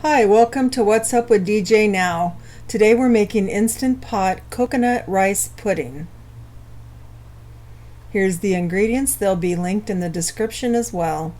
Hi, welcome to What's Up with DJ Now. Today we're making Instant Pot Coconut Rice Pudding. Here's the ingredients. They'll be linked in the description as well.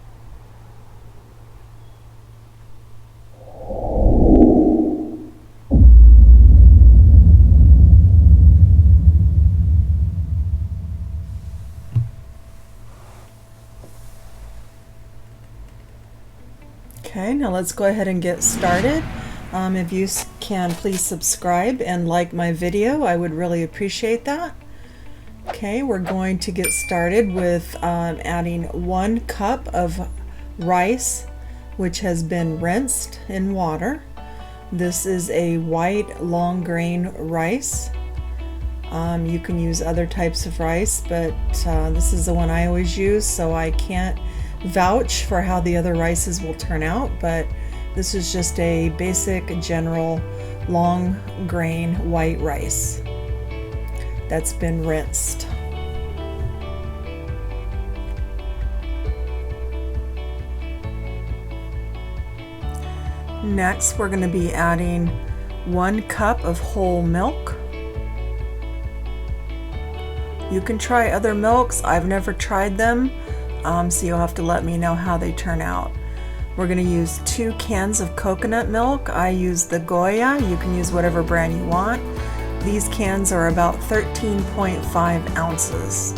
Okay, now let's go ahead and get started. If you can, please subscribe and like my video. I would really appreciate that. Okay, we're going to get started with adding 1 cup of rice, which has been rinsed in water. This is a white long grain rice. You can use other types of rice, but this is the one I always use, so I can't vouch for how the other rices will turn out, but this is just a basic general long grain white rice that's been rinsed. Next, we're going to be adding 1 cup of whole milk. You can try other milks. I've never tried them. So you'll have to let me know how they turn out. We're going to use 2 cans of coconut milk. I use the Goya. You can use whatever brand you want. These cans are about 13.5 ounces.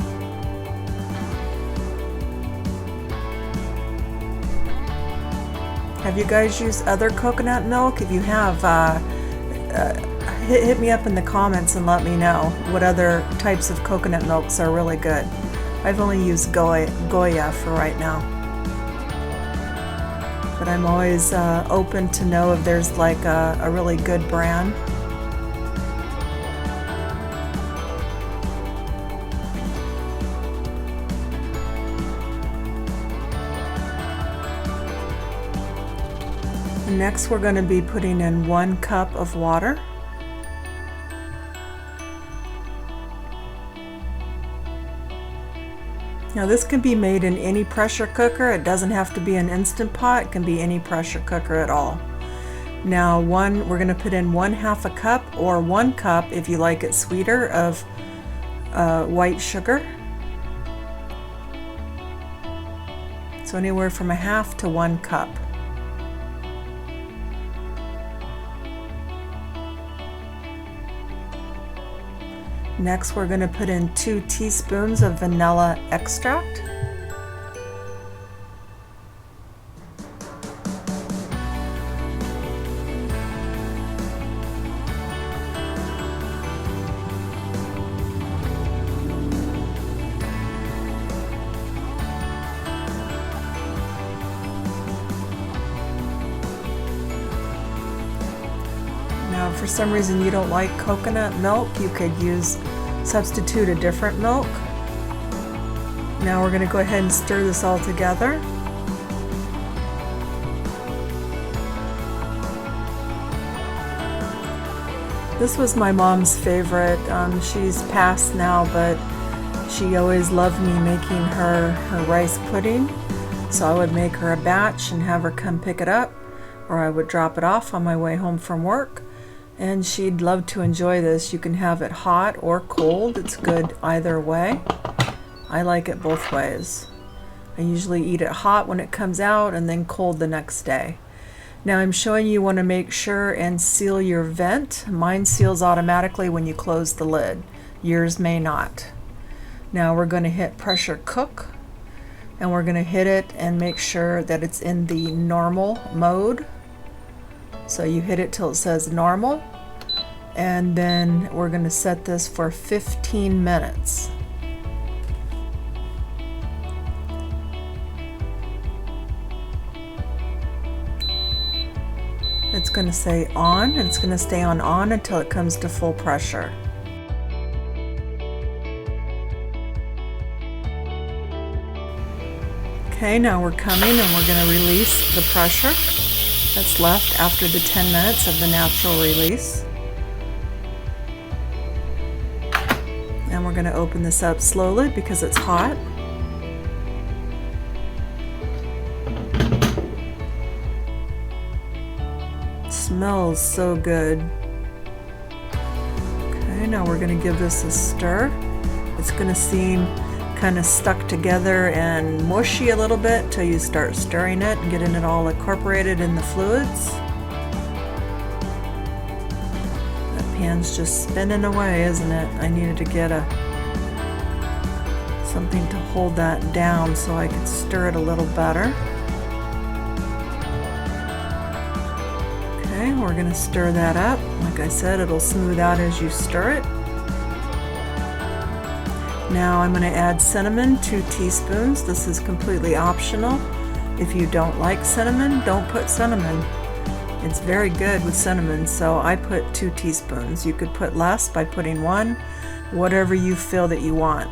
Have you guys used other coconut milk? If you have, hit me up in the comments and let me know what other types of coconut milks are really good. I've only used Goya for right now, but I'm always open to know if there's like a really good brand. Next, we're going to be putting in 1 cup of water. Now this can be made in any pressure cooker. It doesn't have to be an Instant Pot. It can be any pressure cooker at all. Now we're going to put in 1/2 a cup or 1 cup, if you like it sweeter, of white sugar. So anywhere from 1/2 to 1 cup. Next, we're going to put in 2 teaspoons of vanilla extract. Now, if for some reason you don't like coconut milk, you could substitute a different milk. Now we're going to go ahead and stir this all together. This was my mom's favorite. She's passed now, but she always loved me making her rice pudding. So I would make her a batch and have her come pick it up, or I would drop it off on my way home from work. And she'd love to enjoy this. You can have it hot or cold. It's good either way. I like it both ways. I usually eat it hot when it comes out and then cold the next day. Now I'm showing you want to make sure and seal your vent. Mine seals automatically when you close the lid. Yours may not. Now we're going to hit pressure cook, and we're going to hit it and make sure that it's in the normal mode. So you hit it till it says normal, and then we're going to set this for 15 minutes. It's going to say on, and it's going to stay on until it comes to full pressure. Okay, now we're coming and we're going to release the pressure that's left after the 10 minutes of the natural release. And we're going to open this up slowly because it's hot. Smells so good. Okay, now we're going to give this a stir. It's going to seem kind of stuck together and mushy a little bit till you start stirring it and getting it all incorporated in the fluids. That pan's just spinning away, isn't it? I needed to get something to hold that down so I could stir it a little better. Okay, we're going to stir that up. Like I said, it'll smooth out as you stir it. Now I'm going to add cinnamon, 2 teaspoons. This is completely optional. If you don't like cinnamon, don't put cinnamon. It's very good with cinnamon, so I put 2 teaspoons. You could put less by putting 1, whatever you feel that you want.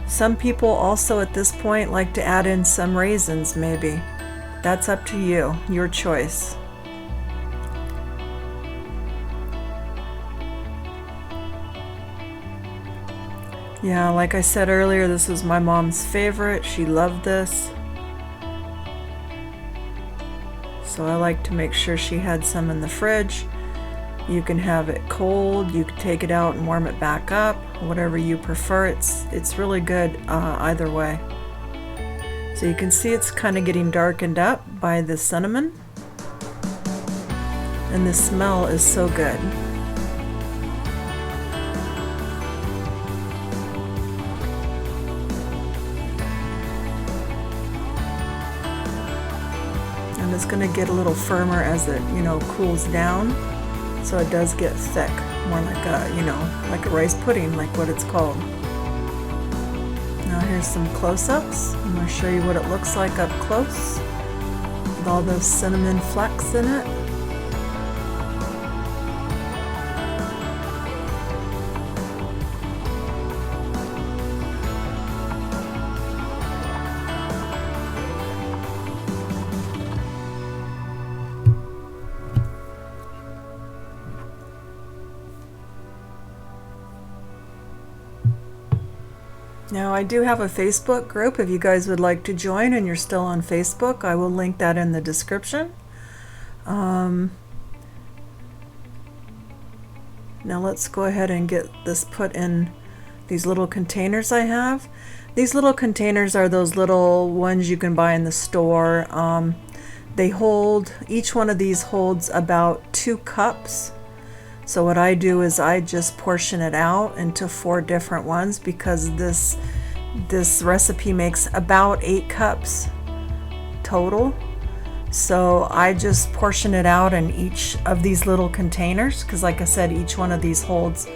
Some people also at this point like to add in some raisins maybe. That's up to you, your choice. Yeah, like I said earlier, this was my mom's favorite. She loved this. So I like to make sure she had some in the fridge. You can have it cold, you can take it out and warm it back up, whatever you prefer. It's really good either way. So you can see it's kind of getting darkened up by the cinnamon. And the smell is so good. And it's going to get a little firmer as it, cools down. So it does get thick, more like like a rice pudding, like what it's called. Now here's some close-ups. I'm going to show you what it looks like up close with all those cinnamon flecks in it. Now I do have a Facebook group if you guys would like to join and you're still on Facebook. I will link that in the description. Now let's go ahead and get this put in these little containers I have. These little containers are those little ones you can buy in the store. Each one of these holds about 2 cups. So what I do is I just portion it out into 4 different ones because this recipe makes about 8 cups total. So I just portion it out in each of these little containers because like I said, each one of these holds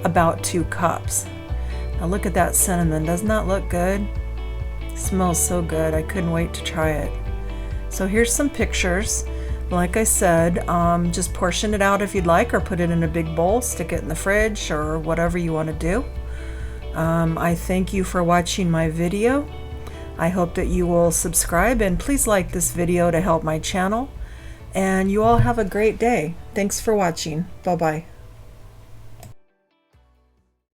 about 2 cups. Now look at that cinnamon. Doesn't that look good? It smells so good. I couldn't wait to try it. So here's some pictures. Like I said, just portion it out if you'd like, or put it in a big bowl, stick it in the fridge, or whatever you want to do. I thank you for watching my video. I hope that you will subscribe and please like this video to help my channel. And you all have a great day. Thanks for watching. Bye-bye.